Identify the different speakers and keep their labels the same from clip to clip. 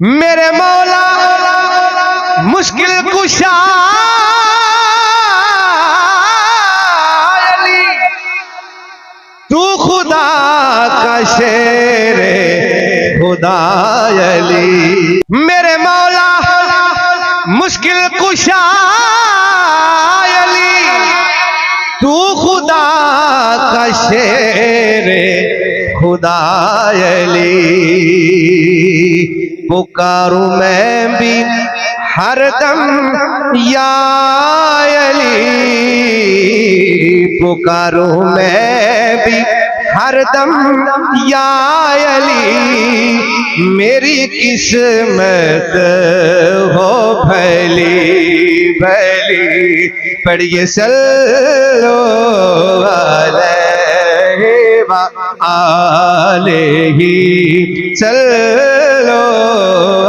Speaker 1: میرے مولا مشکل کشا علی، تو خدا کا شیر خدا علی۔ میرے مولا مشکل کشا علی، تو خدا کا شیر خدا علی۔ پکاروں میں بھی ہر دم یا علی، پکاروں میں بھی ہر دم یا علی۔ میری قسمت ہو بھلی بھلی، پڑھیے صلو علیہ وآلہ، صلو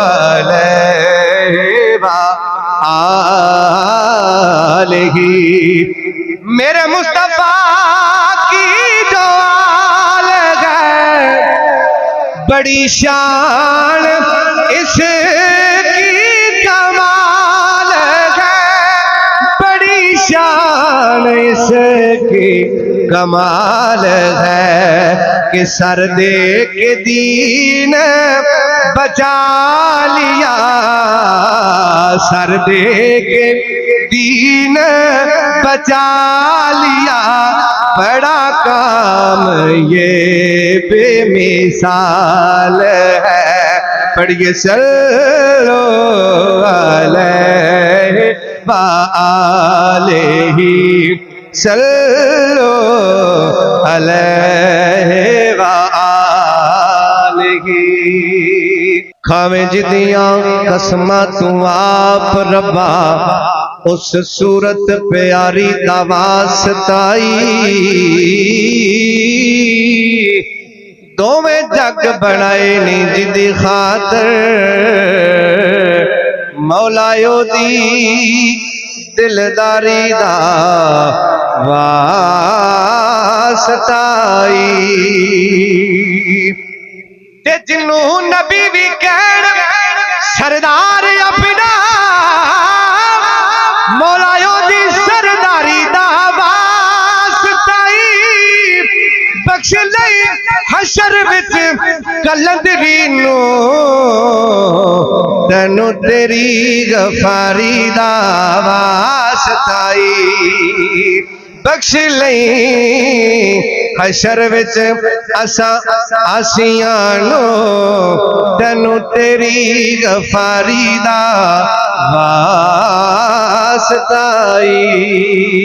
Speaker 1: علیہ وآلہ۔ میرے مصطفیٰ کی جو آل ہے، بڑی شان اس کی کمال ہے، بڑی شان اس کی کمال ہے، کہ سر دے کے دین بچا لیا، سر دے کے دین بچا لیا۔ بڑا کام یہ بے مثال ہے، پڑھیے صلو علیہ وآلہ، صلو علیہ وآلہ۔ کھاویں جدیاں قسمہ تو آپ ربا، اس صورت پیاری دا واسطائی، دوویں جگ بنائے نی جدی خاطر، مولایو دی دلداری دا واسطائی۔ تے جنوں نبی بھی کہن سردار اپنا، مولایو دی سرداری دا واسطائی۔ بخش لئی حشر وچ کلندری نو، تینو تیری غفاری دا واسطائی۔ بخش لئی حشر وچ آسیاں نو، تینو تیری غفاری دا واسطائی۔